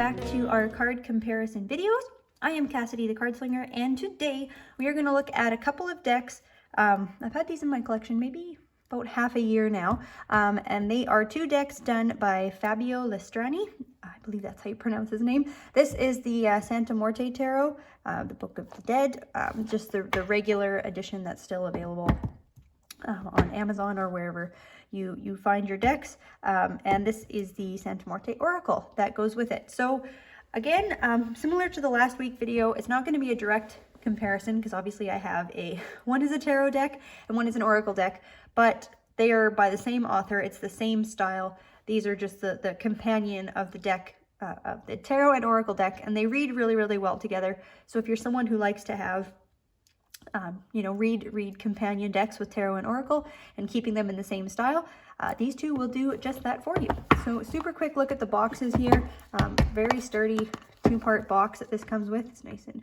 back to our card comparison videos. I am Cassidy the Card Slinger, and today we are going to look at a couple of decks. I've had these in my collection maybe about half a year now, and they are two decks done by Fabio Listrani. I believe that's how you pronounce his name. This is the Santa Muerte Tarot, the Book of the Dead, just the regular edition that's still available on Amazon or wherever you find your decks, and this is the Santa Muerte Oracle that goes with it. So again, similar to the last week video, it's not going to be a direct comparison because obviously I have one is a tarot deck and one is an oracle deck, but they are by the same author. It's the same style. These are just the companion of the deck, of the tarot and oracle deck, and they read really, really well together. So if you're someone who likes to have read companion decks with tarot and oracle and keeping them in the same style, these two will do just that for you. So super quick look at the boxes here. Very sturdy two-part box that this comes with. It's nice and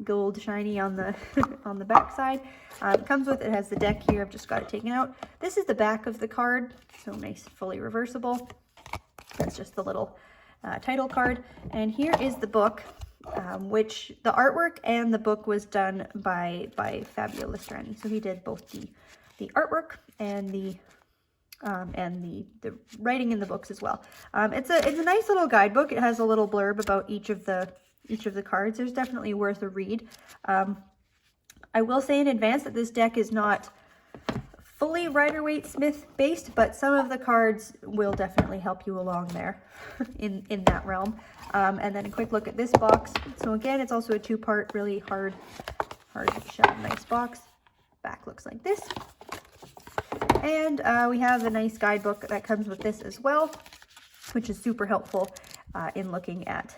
gold shiny on the on the back side. It has the deck here. I've just got it taken out. This is the back of the card, so nice, fully reversible. That's just the little title card. And here is the book, which the artwork and the book was done by Fabio Listrani. So he did both the artwork and the writing in the books as well. It's a nice little guidebook. It has a little blurb about each of the cards. There's definitely worth a read. I will say in advance that this deck is not fully Rider-Waite-Smith based, but some of the cards will definitely help you along there in that realm. And then a quick look at this box. So again, it's also a two-part, really hard shell, nice box. Back looks like this. And we have a nice guidebook that comes with this as well, which is super helpful in looking at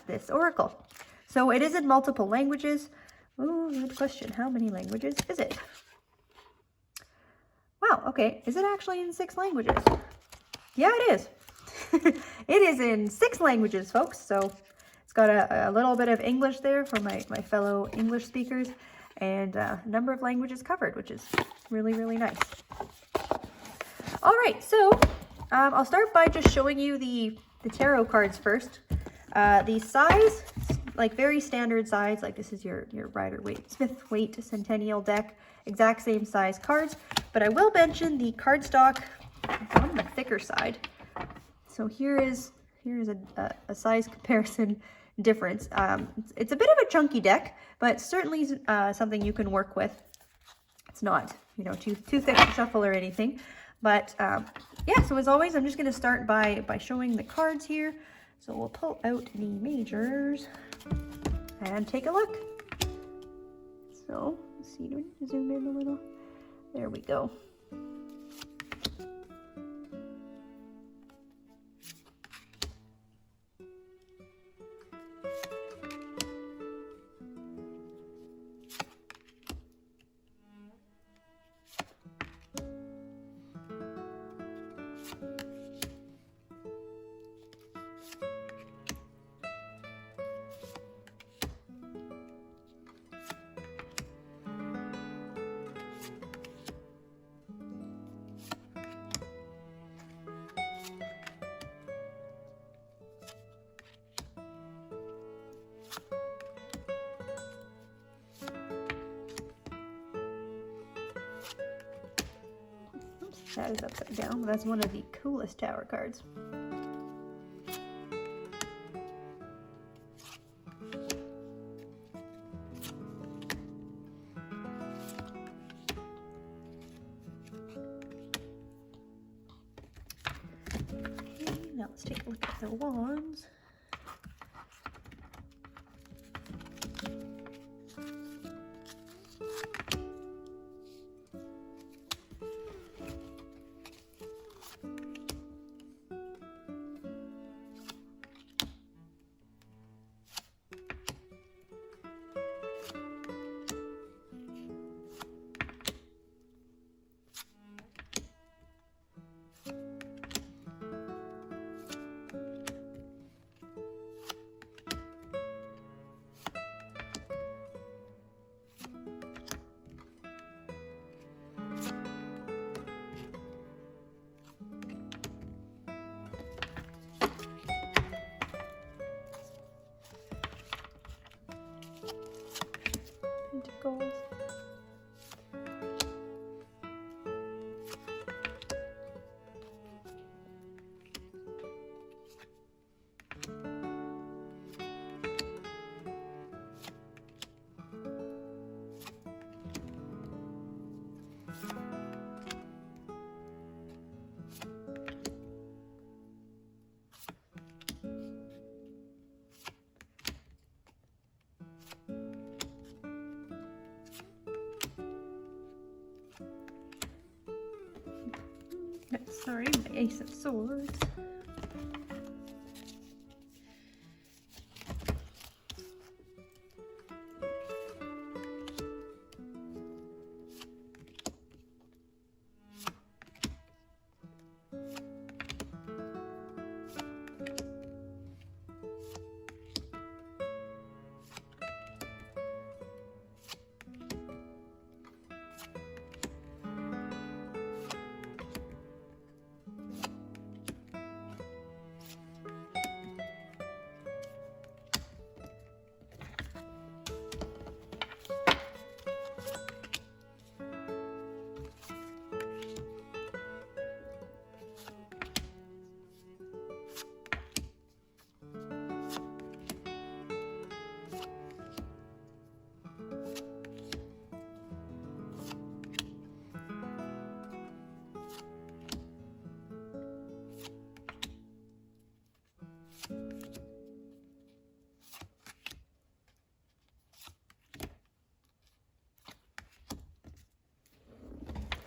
this oracle. So it is in multiple languages. Oh, good question. How many languages is it? Wow, okay. Is it actually in 6 languages? Yeah, it is. It is in 6 languages, folks. So it's got a little bit of English there for my fellow English speakers, and a number of languages covered, which is really, really nice. All right, so I'll start by just showing you the tarot cards first. The size, like very standard size, like this is your Rider-Waite-Smith Centennial deck, exact same size cards, but I will mention the cardstock on the thicker side. So here is a size comparison difference. It's a bit of a chunky deck, but certainly something you can work with. It's not, too thick to shuffle or anything. But yeah, so as always, I'm just going to start by showing the cards here. So we'll pull out the majors and take a look. So let's see, do we need to zoom in a little? There we go. That is upside down. That's one of the coolest tower cards. Okay, now let's take a look at the wands. Sorry, my ace of swords.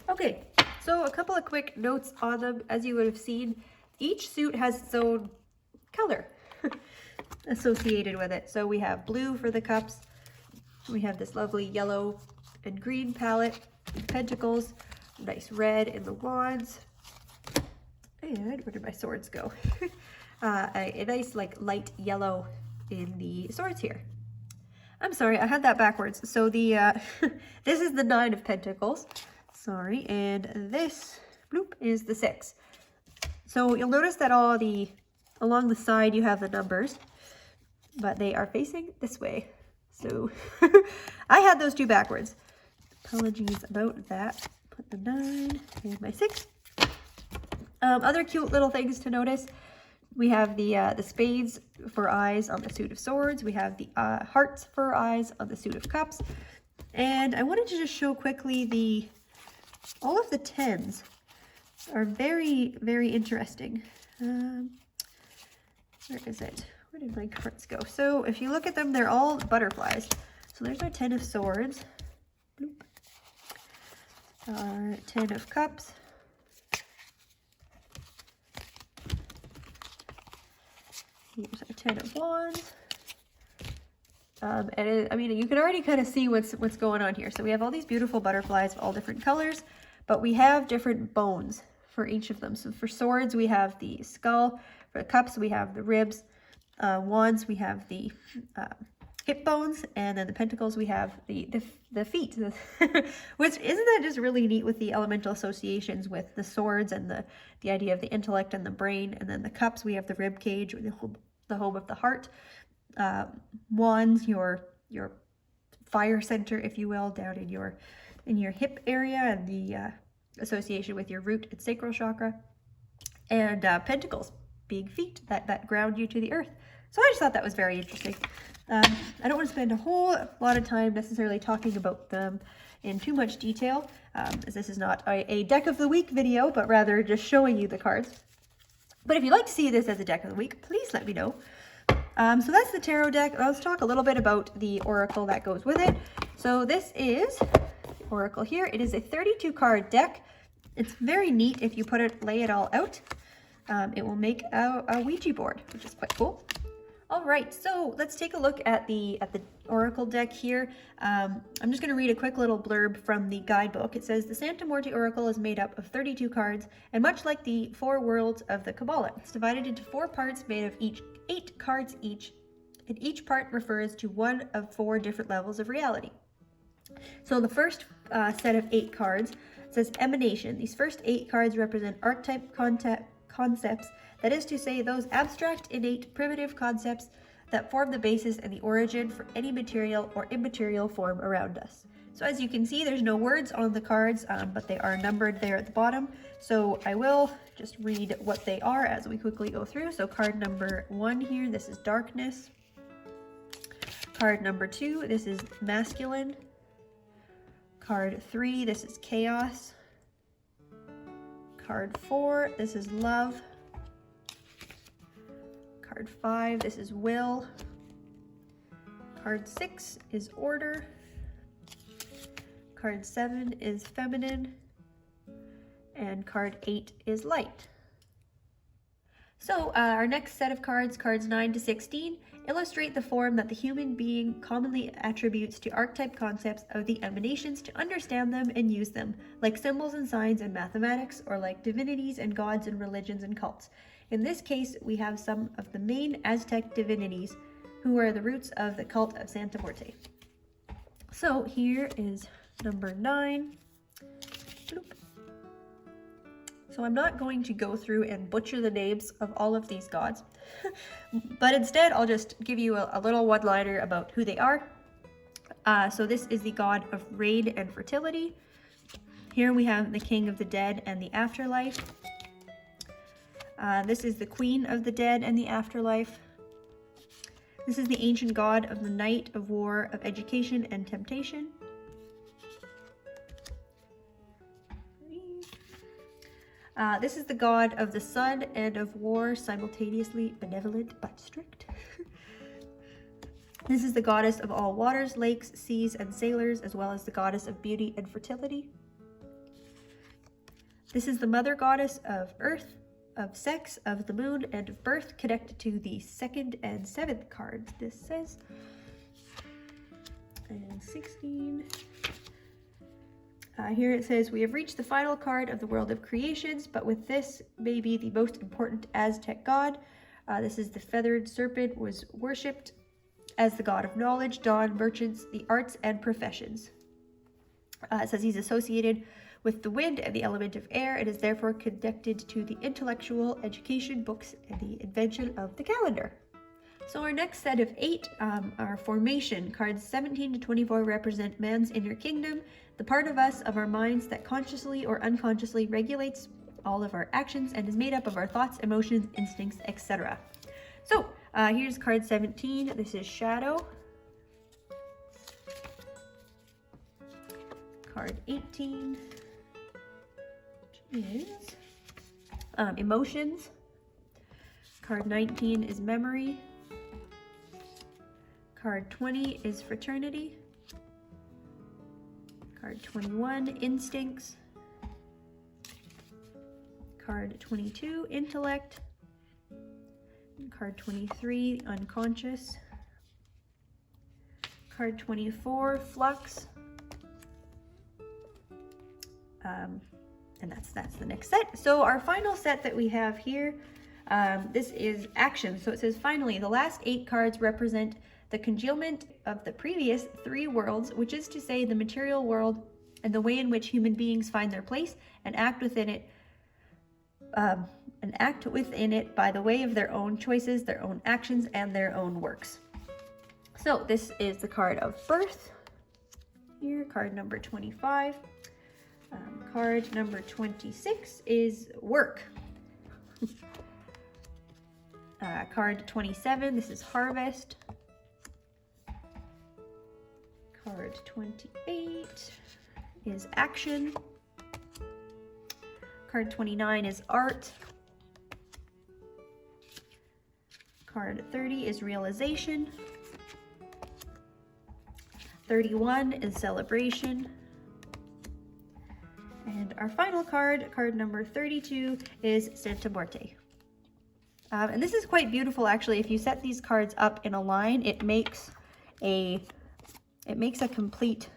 Okay, so a couple of quick notes on them. As you would have seen, each suit has its own color associated with it. So we have blue for the cups, we have this lovely yellow and green palette, pentacles, nice red in the wands, and where did my swords go? A nice like light yellow in the swords here. I'm sorry, I had that backwards. So the this is the 9 of Pentacles. Sorry, and this bloop is the 6. So you'll notice that along the side you have the numbers, but they are facing this way. So I had those two backwards. Apologies about that. Put the 9 and my 6. Other cute little things to notice. We have the spades for eyes on the suit of swords. We have the hearts for eyes on the suit of cups. And I wanted to just show quickly all of the 10s are very, very interesting. Where is it? Where did my cards go? So if you look at them, they're all butterflies. So there's our 10 of swords. Bloop. Our 10 of cups. Here's our 10 of wands. I mean, you can already kind of see what's going on here. So we have all these beautiful butterflies of all different colors, but we have different bones for each of them. So for swords, we have the skull. For the cups, we have the ribs. Wands, we have the hip bones, and then the pentacles, we have the feet. Which isn't that just really neat with the elemental associations with the swords and the idea of the intellect and the brain, and then the cups, we have the rib cage or the home of the heart. Wands, your fire center, if you will, down in your hip area, and the association with your root and sacral chakra, and pentacles, big feet that ground you to the earth. So I just thought that was very interesting. I don't want to spend a whole lot of time necessarily talking about them in too much detail, as this is not a deck of the week video, but rather just showing you the cards. But if you'd like to see this as a deck of the week, please let me know. So that's the tarot deck. Let's talk a little bit about the oracle that goes with it. So this is the oracle here. It is a 32 card deck. It's very neat if you lay it all out. It will make a Ouija board, which is quite cool. All right, so let's take a look at the oracle deck here. I'm just going to read a quick little blurb from the guidebook. It says, the Santa Muerte oracle is made up of 32 cards, and much like the 4 worlds of the Kabbalah, it's divided into 4 parts made of 8 cards each, and each part refers to one of 4 different levels of reality. So the first set of 8 cards says emanation. These first 8 cards represent archetype concepts, that is to say, those abstract, innate, primitive concepts that form the basis and the origin for any material or immaterial form around us. So as you can see, there's no words on the cards, but they are numbered there at the bottom. So I will just read what they are as we quickly go through. So card number 1 here, this is darkness. Card number 2, this is masculine. Card 3, this is chaos. Card 4, this is love. Card 5, this is will. Card 6 is order. Card 7 is feminine. and card 8 is light. So our next set of cards, cards 9 to 16, illustrate the form that the human being commonly attributes to archetype concepts of the emanations to understand them and use them, like symbols and signs in mathematics, or like divinities and gods in religions and cults. In this case, we have some of the main Aztec divinities who are the roots of the cult of Santa Muerte. So here is number 9. Bloop. So I'm not going to go through and butcher the names of all of these gods, but instead I'll just give you a little one-liner about who they are. So this is the god of rain and fertility. Here we have the king of the dead and the afterlife. This is the queen of the dead and the afterlife. This is the ancient god of the night, of war, of education and temptation. This is the god of the sun and of war, simultaneously benevolent but strict. This is the goddess of all waters, lakes, seas, and sailors, as well as the goddess of beauty and fertility. This is the mother goddess of earth, of sex, of the moon, and of birth, connected to the 2nd and 7th cards, this says. And 16. Here it says, we have reached the final card of the world of creations, but with this may be the most important Aztec god. This is the feathered serpent, was worshipped as the god of knowledge, dawn, merchants, the arts, and professions. It says he's associated with the wind and the element of air. It is therefore connected to the intellectual, education, books, and the invention of the calendar. So our next set of 8 are formation. Cards 17 to 24 represent man's inner kingdom, the part of us, of our minds, that consciously or unconsciously regulates all of our actions and is made up of our thoughts, emotions, instincts, etc. So here's card 17. This is shadow. Card 18 is emotions. Card 19 is memory. Card 20 is fraternity. Card 21, instincts. Card 22, intellect. And card 23, unconscious. Card 24, flux. And that's the next set. So our final set that we have here, this is action. So it says, finally, the last 8 cards represent the congealment of the previous 3 worlds, which is to say the material world and the way in which human beings find their place and act within it, by the way of their own choices, their own actions, and their own works. So this is the card of birth. Here, card number 25. Card number 26 is work. Card 27, this is harvest. Card 28 is action. Card 29 is art. Card 30 is realization. 31 is celebration. And our final card, card number 32, is Santa Muerte. And this is quite beautiful, actually. If you set these cards up in a line, it makes a complete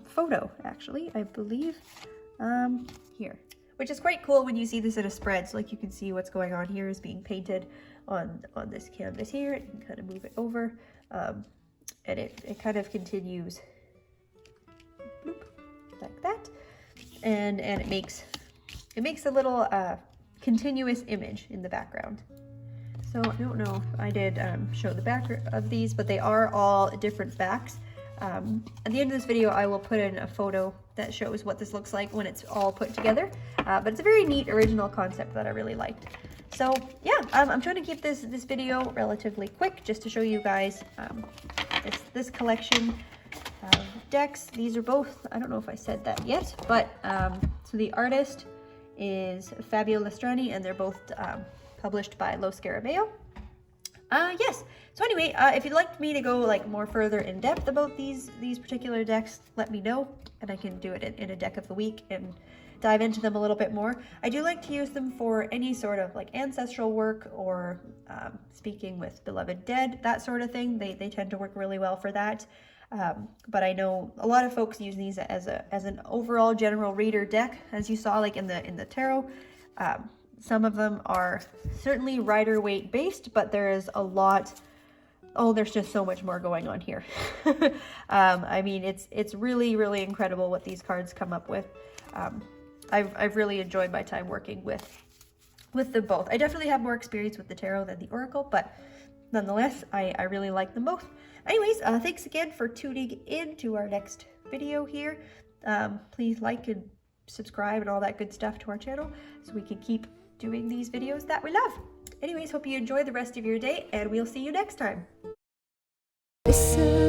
photo, actually, I believe, here. Which is quite cool when you see this in a spread. So like you can see what's going on here is being painted on this canvas here. You can kind of move it over, and it kind of continues bloop, like that. And it makes a little continuous image in the background. So I don't know if I did show the back of these, but they are all different backs. At the end of this video, I will put in a photo that shows what this looks like when it's all put together. But it's a very neat original concept that I really liked. So yeah, I'm trying to keep this video relatively quick just to show you guys this collection of decks. These are both, I don't know if I said that yet, but so the artist is Fabio Listrani, and they're both published by Lo Scarabeo. Yes. So anyway, if you'd like me to go like more further in depth about these particular decks, let me know, and I can do it in a deck of the week and dive into them a little bit more. I do like to use them for any sort of like ancestral work or speaking with beloved dead, that sort of thing. They tend to work really well for that. But I know a lot of folks use these as an overall general reader deck, as you saw like in the tarot. Some of them are certainly Rider-Waite based, but there is a lot. Oh, there's just so much more going on here. I mean, it's really, really incredible what these cards come up with. I've really enjoyed my time working with them both. I definitely have more experience with the tarot than the oracle, but nonetheless, I really like them both. Anyways, thanks again for tuning in to our next video here. Please like and subscribe and all that good stuff to our channel so we can keep doing these videos that we love. Anyways, hope you enjoy the rest of your day, and we'll see you next time. Listen.